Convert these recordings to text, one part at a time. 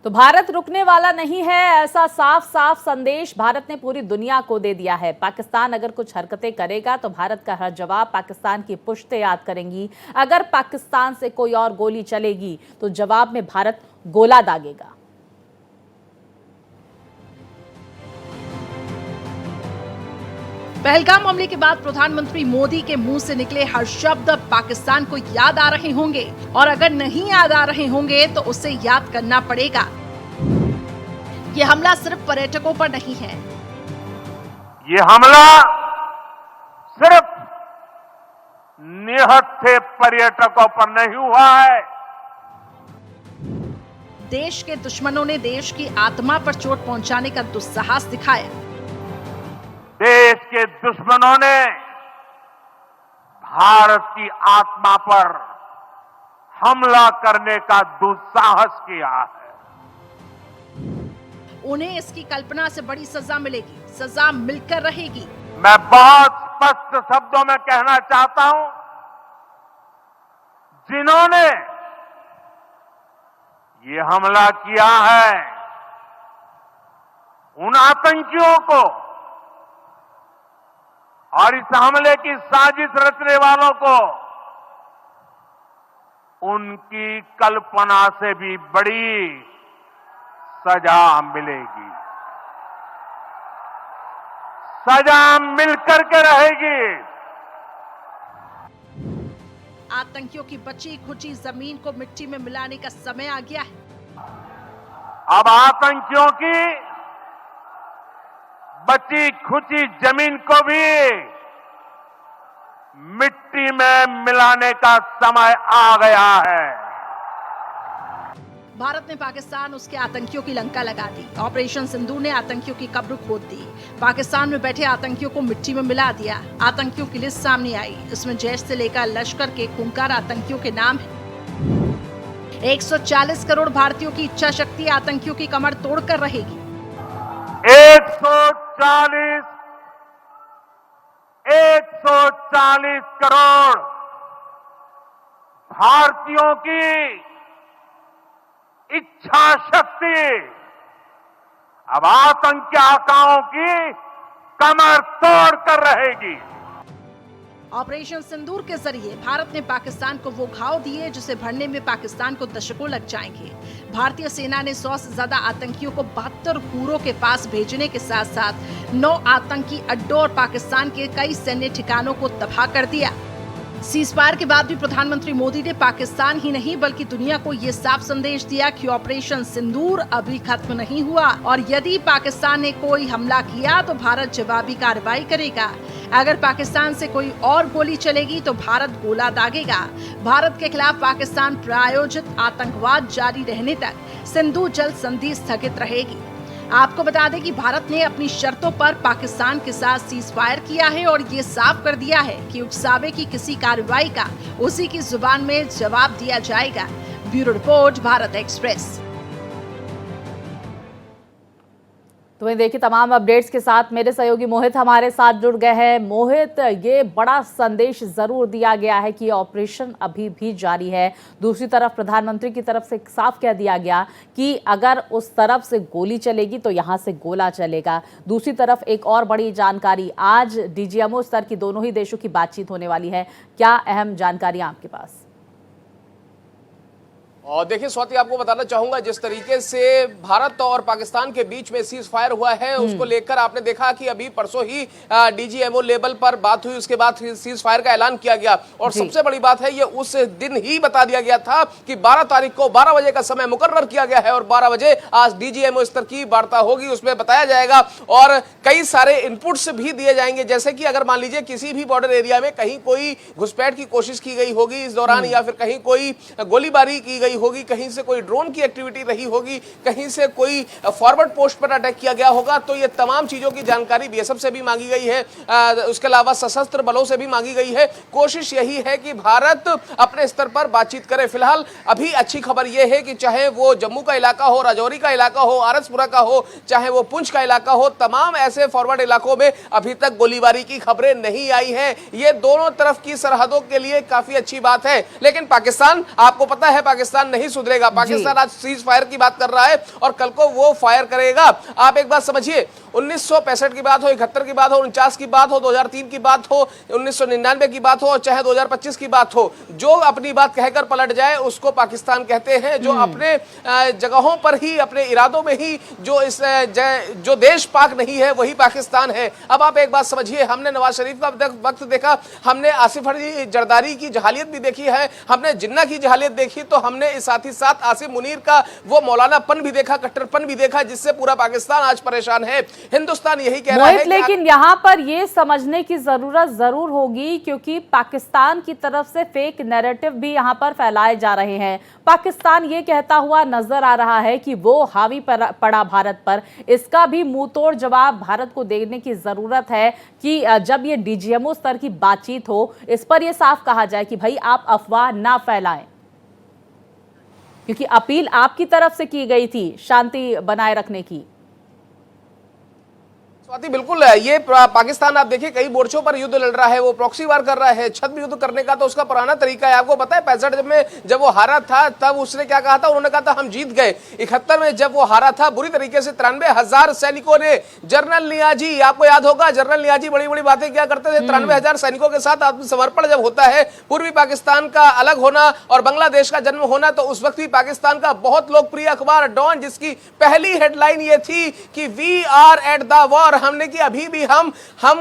तो भारत रुकने वाला नहीं है, ऐसा साफ साफ संदेश भारत ने पूरी दुनिया को दे दिया है। पाकिस्तान अगर कुछ हरकतें करेगा तो भारत का हर जवाब पाकिस्तान की पुश्तें याद करेंगी। अगर पाकिस्तान से कोई और गोली चलेगी तो जवाब में भारत गोला दागेगा। पहलगाम हमले के बाद प्रधानमंत्री मोदी के मुंह से निकले हर शब्द पाकिस्तान को याद आ रहे होंगे, और अगर नहीं याद आ रहे होंगे तो उसे याद करना पड़ेगा। ये हमला सिर्फ पर्यटकों पर नहीं है। ये हमला सिर्फ निहत्थे पर्यटकों पर नहीं हुआ है। देश के दुश्मनों ने देश की आत्मा पर चोट पहुंचाने का दुस्साहस दिखाया। देश के दुश्मनों ने भारत की आत्मा पर हमला करने का दुस्साहस किया है। उन्हें इसकी कल्पना से बड़ी सजा मिलेगी, सजा मिलकर रहेगी। मैं बहुत स्पष्ट शब्दों में कहना चाहता हूं, जिन्होंने ये हमला किया है उन आतंकियों को और इस हमले की साजिश रचने वालों को उनकी कल्पना से भी बड़ी सजा मिलेगी। सजा मिलकर के रहेगी। आतंकियों की बची खुची जमीन को मिट्टी में मिलाने का समय आ गया है। अब आतंकियों की बची खुची जमीन को भी मिट्टी में मिलाने का समय आ गया है। भारत ने पाकिस्तान उसके आतंकियों की लंका लगा दी। ऑपरेशन सिंदूर ने आतंकियों की कब्र खोद दी। पाकिस्तान में बैठे आतंकियों को मिट्टी में मिला दिया। आतंकियों की लिस्ट सामने आई। इसमें जैश से लेकर लश्कर के खूंखार आतंकियों के नाम हैं। 140 करोड़ भारतीयों की इच्छा शक्ति आतंकियों की कमर तोड़कर रहेगी। 140 करोड़ भारतीयों की इच्छा शक्ति अब आतंकी आकाओं की कमर तोड़ कर रहेगी। ऑपरेशन सिंदूर के जरिए भारत ने पाकिस्तान को वो घाव दिए जिसे भरने में पाकिस्तान को दशकों लग जाएंगे। भारतीय सेना ने 100 से ज्यादा आतंकियों को 72 हूरों के पास भेजने के साथ साथ 9 आतंकी अड्डों और पाकिस्तान के कई सैन्य ठिकानों को तबाह कर दिया। सीजफायर के बाद भी प्रधानमंत्री मोदी ने पाकिस्तान ही नहीं बल्कि दुनिया को ये साफ संदेश दिया कि ऑपरेशन सिंदूर अभी खत्म नहीं हुआ, और यदि पाकिस्तान ने कोई हमला किया तो भारत जवाबी कार्रवाई करेगा। अगर पाकिस्तान से कोई और गोली चलेगी तो भारत गोला दागेगा। भारत के खिलाफ पाकिस्तान प्रायोजित आतंकवाद जारी रहने तक सिंधु जल संधि स्थगित रहेगी। आपको बता दें कि भारत ने अपनी शर्तों पर पाकिस्तान के साथ सीजफायर किया है और ये साफ कर दिया है कि उकसावे की किसी कार्रवाई का उसी की जुबान में जवाब दिया जाएगा। Bureau report, Bharat express. तो वहीं देखिए, तमाम अपडेट्स के साथ मेरे सहयोगी मोहित हमारे साथ जुड़ गए हैं। मोहित, ये बड़ा संदेश जरूर दिया गया है कि ऑपरेशन अभी भी जारी है। दूसरी तरफ प्रधानमंत्री की तरफ से साफ कह दिया गया कि अगर उस तरफ से गोली चलेगी तो यहां से गोला चलेगा। दूसरी तरफ एक और बड़ी जानकारी, आज डीजीएमओ स्तर की दोनों ही देशों की बातचीत होने वाली है। क्या अहम जानकारियां आपके पास? और देखिए स्वाति, आपको बताना चाहूंगा जिस तरीके से भारत और पाकिस्तान के बीच में सीज फायर हुआ है उसको लेकर आपने देखा कि अभी परसों ही डीजीएमओ लेवल पर बात हुई, उसके बाद सीज फायर का ऐलान किया गया। और सबसे बड़ी बात है, ये उस दिन ही बता दिया गया था कि 12 तारीख को 12 बजे का समय मुकर्रर किया गया है और 12 बजे आज डीजीएमओ स्तर की वार्ता होगी, उसमें बताया जाएगा और कई सारे इनपुट्स भी दिए जाएंगे। जैसे कि अगर मान लीजिए किसी भी बॉर्डर एरिया में कहीं कोई घुसपैठ की कोशिश की गई होगी इस दौरान, या फिर कहीं कोई गोलीबारी की गई होगी, कहीं से कोई ड्रोन की एक्टिविटी रही होगी, कहीं से कोई फॉरवर्ड पोस्ट पर अटैक किया गया होगा, तो ये तमाम चीजों की जानकारी बीएसएफ से भी मांगी गई है। उसके अलावा सशस्त्र बलों से भी मांगी गई है। कोशिश यही है कि भारत अपने स्तर पर बातचीत करे। फिलहाल अभी अच्छी खबर यह है कि चाहे वो जम्मू का इलाका हो, राजौरी का इलाका हो, आरसपुरा का हो, चाहे वो पुंछ का इलाका हो, तमाम ऐसे फॉरवर्ड इलाकों में अभी तक गोलीबारी की खबरें नहीं आई हैं। ये दोनों तरफ की सरहदों के लिए काफी अच्छी बात है। लेकिन पाकिस्तान, आपको पता है, पाकिस्तान पाकिस्तान नहीं सुधरेगा। पाकिस्तान आज सीज फायर की बात कर रहा है और कल को वो फायर करेगा। आप एक बात समझिए, 1965 की बात हो, 71 की बात हो, 49 की बात हो, 2003 की बात हो, 1999 की बात हो, चाहे 2025 की बात हो, जो अपनी बात कहकर पलट जाए उसको पाकिस्तान कहते हैं। जो अपने जगहों पर ही, अपने इरादों में ही जो देश पाक नहीं है वही पाकिस्तान है। अब आप एक बात समझिए, हमने नवाज शरीफ का वक्त देखा, हमने आसिफ अली जरदारी की जहालियत भी देखी है, हमने जिन्ना की जहालियत देखी, तो हमने साथ ही साथ आसिफ मुनीर का वो मौलानापन भी देखा, कट्टरपन भी देखा, जिससे पूरा पाकिस्तान आज परेशान है। हिंदुस्तान यही कह रहा है। लेकिन यहाँ पर ये समझने की जरूरत जरूर होगी, क्योंकि पाकिस्तान की तरफ से फेक नैरेटिव भी यहाँ पर फैलाए जा रहे हैं। पाकिस्तान ये कहता हुआ नजर आ रहा है कि वो हावी पड़ा भारत पर। इसका भी मुंह तोड़ जवाब भारत को देने की जरूरत है कि जब ये डीजीएमओ स्तर की बातचीत हो, इस पर यह साफ कहा जाए कि भाई आप अफवाह ना फैलाएं, क्योंकि अपील आपकी तरफ से की गई थी शांति बनाए रखने की। स्वाति, बिल्कुल है। ये पाकिस्तान आप देखिए कई मोर्चों पर युद्ध लड़ रहा है, वो प्रॉक्सी वार कर रहा है। छद्म युद्ध करने का तो उसका पुराना तरीका है। आपको पता है 65 में जब वो हारा था तब उसने क्या कहा था? उन्होंने कहा था हम जीत गए। 71 में जब वो हारा था बुरी तरीके से 93,000 सैनिकों ने, जनरल नियाजी, आपको याद होगा जनरल नियाजी बड़ी बड़ी बातें क्या करते थे। 93,000 सैनिकों के साथ आत्मसमर्पण जब होता है, पूर्वी पाकिस्तान का अलग होना और बांग्लादेश का जन्म होना, तो उस वक्त भी पाकिस्तान का बहुत लोकप्रिय अखबार डॉन, जिसकी पहली हेडलाइन ये थी कि we are at the war, हमने कि अभी भी हम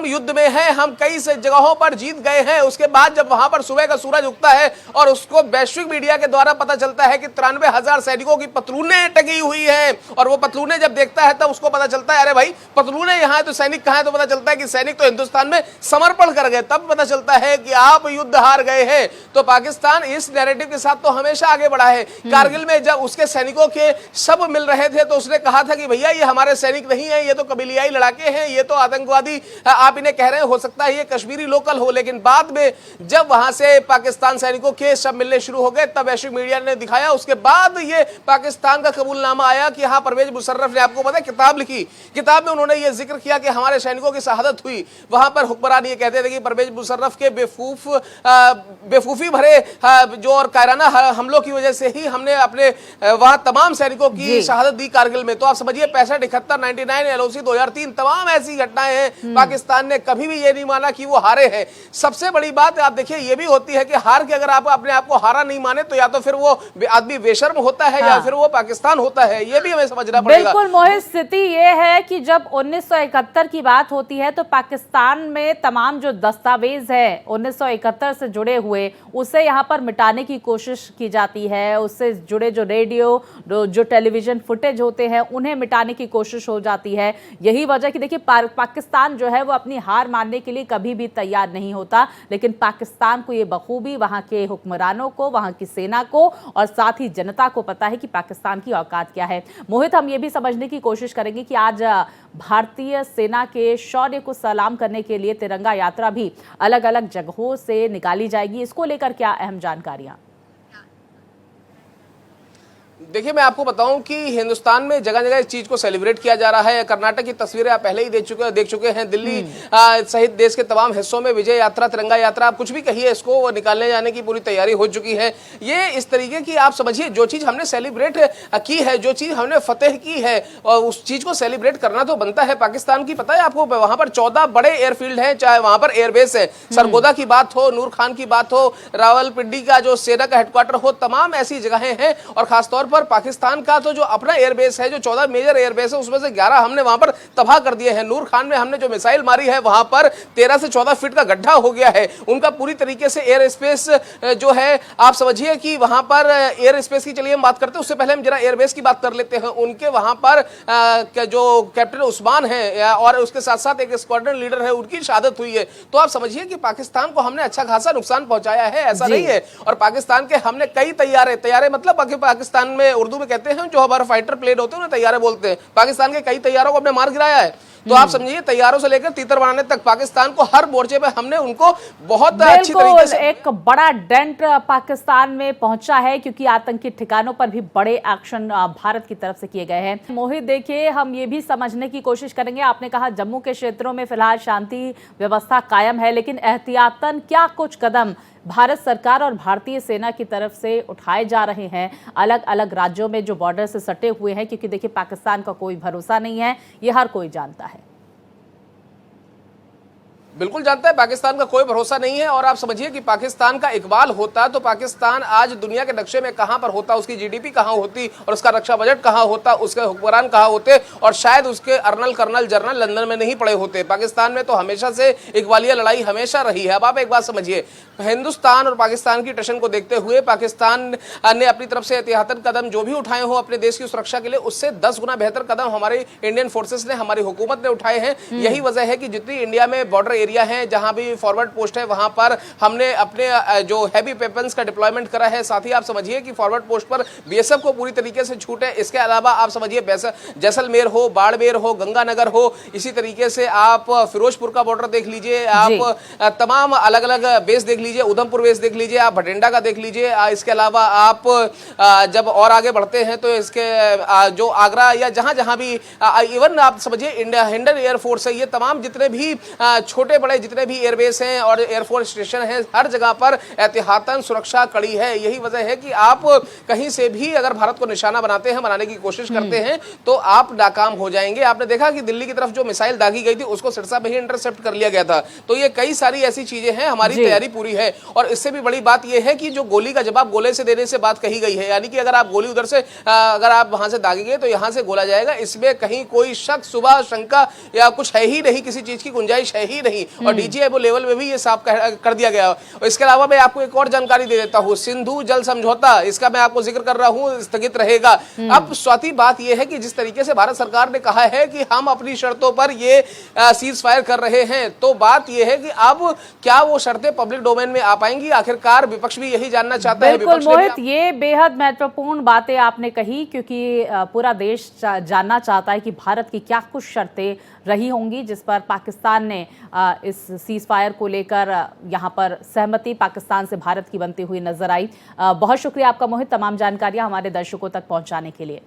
युद्ध में हैं, हम कई से जगहों पर जीत गए हैं। उसके बाद जब वहां पर सुबह का सूरज उगता है और उसको वैश्विक मीडिया के द्वारा पता चलता है कि 93,000 सैनिकों की पतलूनें टंगी हुई हैं, और वो पतलूनें जब देखता है तब उसको पता चलता है अरे भाई पतलूनें यहां है तो सैनिक कहां है, तो पता चलता है कि सैनिक तो हिंदुस्तान में समर्पण कर गए। तब पता चलता है कि आप युद्ध हार गए हैं। तो पाकिस्तान इस नैरेटिव के साथ तो हमेशा आगे बढ़ा है। कारगिल में जब उसके सैनिकों के सब मिल रहे थे तो उसने कहा था कि भैया ये हमारे सैनिक नहीं है, ये तो कबीलियाई लड़ाके हैं, ये तो आतंकवादी आप इन्हें कह रहे हैं, हो सकता है ये कश्मीरी लोकल हो। लेकिन बाद में जब वहां से पाकिस्तान सैनिकों के सब मिलने शुरू हो गए तब वैश्विक मीडिया ने दिखाया। उसके बाद ये पाकिस्तान का कबूलनामा आया कि हाँ, परवेज मुशर्रफ ने, आपको पता है, किताब लिखी। किताब में उन्होंने ये जिक्र किया कि हमारे सैनिकों की शहादत हुई। वहां पर हुक्मरान ये कहते थे कि परवेज मुशर्रफ के बेवकूफी भरे जो और कायराना हमलों की वजह से ही हमने अपने वहां तमाम सैनिकों की शहादत दी कारगिल में। तो आप समझिए 65, 71, 99, LOC 2003 तमाम ऐसी घटनाएं हैं। पाकिस्तान ने कभी भी ये नहीं माना कि वो हारे हैं। सबसे बड़ी बात आप देखिए ये भी होती है कि हार के अगर आप अपने आप को हारा नहीं माने तो या तो फिर वो आदमी बेशर्म होता है या फिर वो पाकिस्तान होता है। ये भी हमें समझना पड़ेगा। बिल्कुल मोहित, स्थिति ये है कि जब 1971 की बात होती है तो पाकिस्तान में तमाम जो दस्तावेज है 1971 से जुड़े हुए, उसे यहाँ पर मिटाने की कोशिश की जाती है। उससे जुड़े जो रेडियो, जो टेलीविजन फुटेज होते हैं, उन्हें मिटाने की कोशिश हो जाती है। यही वजह कि देखिए पाकिस्तान जो है वो अपनी हार मानने के लिए कभी भी तैयार नहीं होता, लेकिन पाकिस्तान को ये बखूबी वहां के हुक्मरानों को, वहां की सेना को और साथ ही जनता को पता है कि पाकिस्तान की औकात क्या है। मोहित, हम ये भी समझने की कोशिश करेंगे कि आज भारतीय सेना के शौर्य को सलाम करने के लिए तिरंगा यात्रा भी अलग अलग जगहों से निकाली जाएगी। इसको लेकर क्या अहम जानकारियां? देखिए मैं आपको बताऊं कि हिंदुस्तान में जगह जगह इस चीज को सेलिब्रेट किया जा रहा है। कर्नाटक की तस्वीरें आप पहले ही देख चुके हैं। दिल्ली सहित देश के तमाम हिस्सों में विजय यात्रा, तिरंगा यात्रा, आप कुछ भी कहिए, इसको निकालने जाने की पूरी तैयारी हो चुकी है। ये इस तरीके की आप समझिए जो चीज हमने सेलिब्रेट की है, जो चीज हमने फतेह की है, और उस चीज को सेलिब्रेट करना तो बनता है। पाकिस्तान की पता है आपको, वहां पर 14 बड़े एयरफील्ड हैं, चाहे वहां पर एयरबेस है, सरगोदा की बात हो, नूर खान की बात हो, रावलपिंडी का जो सेना का हेडक्वार्टर हो, तमाम ऐसी जगहें हैं। और खासतौर पर पाकिस्तान का तो जो अपना एयरबेस है, जो 14 मेजर एयरबेस है, उसमें से 11 हमने वहां पर तबाह कर दिए हैं। नूर खान में हमने जो मिसाइल मारी है वहां पर 13 से 14 फीट का गड्ढा हो गया है। उनका पूरी तरीके से एयर स्पेस जो है, आप समझिए कि वहां पर एयर स्पेस की, चलिए हम बात करते हैं, उससे पहले हम जरा एयरबेस की बात कर लेते हैं। उनके वहां पर जो कैप्टन उस्मान है और उसके साथ साथ एक स्क्वाड्रन लीडर है, उनकी शहादत हुई है। तो आप समझिए कि पाकिस्तान को हमने अच्छा खासा नुकसान पहुंचाया है, ऐसा नहीं है। और पाकिस्तान के हमने कई तैयारे मतलब पाकिस्तान में उर्दू में कहते हैं जो हमारे फाइटर प्लेन होते हैं उन्हें तैयारे बोलते हैं। पाकिस्तान के कई तैयारों को हमने मार गिराया है। तो आप समझिए तैयारों से लेकर तीतर बनाने तक पाकिस्तान को हर मोर्चे पे हमने उनको बहुत अच्छी तरीके से, एक बड़ा डेंट पाकिस्तान में पहुंचा है, क्योंकि आतंकी ठिकानों पर भी बड़े एक्शन भारत की तरफ से किए गए हैं। मोहित, देखिए हम ये भी समझने की कोशिश करेंगे, आपने कहा जम्मू के क्षेत्रों में फिलहाल शांति व्यवस्था कायम है, लेकिन एहतियातन क्या कुछ कदम भारत सरकार और भारतीय सेना की तरफ से उठाए जा रहे हैं अलग अलग राज्यों में जो बॉर्डर से सटे हुए हैं, क्योंकि देखिए पाकिस्तान का कोई भरोसा नहीं है, ये हर कोई जानता है। बिल्कुल जानता है, पाकिस्तान का कोई भरोसा नहीं है। और आप समझिए कि पाकिस्तान का इकबाल होता तो पाकिस्तान आज दुनिया के नक्शे में कहां पर होता, उसकी जीडीपी कहां होती और उसका रक्षा बजट कहां होता, उसके हुक्मरान कहां होते, और शायद उसके अर्नल कर्नल जनरल लंदन में नहीं पड़े होते। पाकिस्तान में तो हमेशा से इकबालिया लड़ाई हमेशा रही है। अब आप एक बात समझिए, हिंदुस्तान और पाकिस्तान की टेंशन को देखते हुए पाकिस्तान ने अपनी तरफ से एहतियातन कदम जो भी उठाए हो अपने देश की सुरक्षा के लिए, उससे 10 गुना बेहतर कदम हमारे इंडियन फोर्सेस ने, हमारी हुकूमत ने उठाए हैं। यही वजह है कि जितनी इंडिया में बॉर्डर एरिया है, जहां भी फॉरवर्ड पोस्ट है, वहां पर हमने अपने जो हैवी वेपन्स का डिप्लॉयमेंट करा है। साथ ही आप समझिए कि फॉरवर्ड पोस्ट पर बीएसएफ को पूरी तरीके से छूट है। इसके अलावा आप समझिए जैसलमेर हो, बाड़मेर हो, गंगानगर हो, इसी तरीके से आप फिरोजपुर का बॉर्डर देख लीजिए, आप तमाम अलग अलग बेस देख लीजिए, उधमपुर बेस देख लीजिए, आप भटिंडा का देख लीजिए। इसके अलावा आप जब और आगे बढ़ते हैं तो इसके जो आगरा या जहां जहां भी इवन आप समझिए इंडिया हिंडन एयरफोर्स है, ये तमाम जितने भी छोटे बड़े जितने भी एयरबेस हैं और एयरफोर्स स्टेशन हैं, हर जगह पर एहतियातन सुरक्षा कड़ी है। यही वजह है कि आप कहीं से भी अगर भारत को निशाना बनाने की कोशिश करते हैं तो आप नाकाम हो जाएंगे। आपने देखा कि दिल्ली की तरफ जो मिसाइल दागी गई थी उसको सिरसा में ही इंटरसेप्ट कर लिया गया था। तो ये कई सारी ऐसी चीजें हैं, हमारी तैयारी पूरी है। और इससे भी बड़ी बात यह है कि जो गोली का जवाब गोले से देने से बात कही गई है, यानी कि अगर आप गोली उधर से अगर आप वहां से दागी गए तो यहां से गोला जाएगा। इसमें कहीं कोई शक, सुबह, शंका या कुछ है ही नहीं, किसी चीज की गुंजाइश है ही नहीं। और डीजीएमओ लेवल में भी ये साफ कर दिया गया। और इसके अलावा मैं आपको एक और जानकारी दे देता हूं, सिंधु जल समझौता, इसका मैं आपको जिक्र कर रहा हूं, स्थगित रहेगा। अब स्वाति बात यह है कि जिस तरीके से भारत सरकार ने कहा है कि हम अपनी शर्तों पर ये सीज फायर कर रहे हैं, तो बात यह है कि अब क्या वो शर्तें पब्लिक डोमेन में आ पाएंगी? आखिरकार विपक्ष भी यही जानना चाहता है। बिल्कुल मोहित, ये बेहद महत्वपूर्ण बातें आपने कही, क्योंकि पूरा देश जानना चाहता है कि भारत की क्या कुछ शर्तें रही होंगी जिस पर पाकिस्तान ने इस सीज फायर को लेकर यहां पर सहमति पाकिस्तान से भारत की बनती हुई नजर आई। बहुत शुक्रिया आपका मोहित, तमाम जानकारियां हमारे दर्शकों तक पहुंचाने के लिए।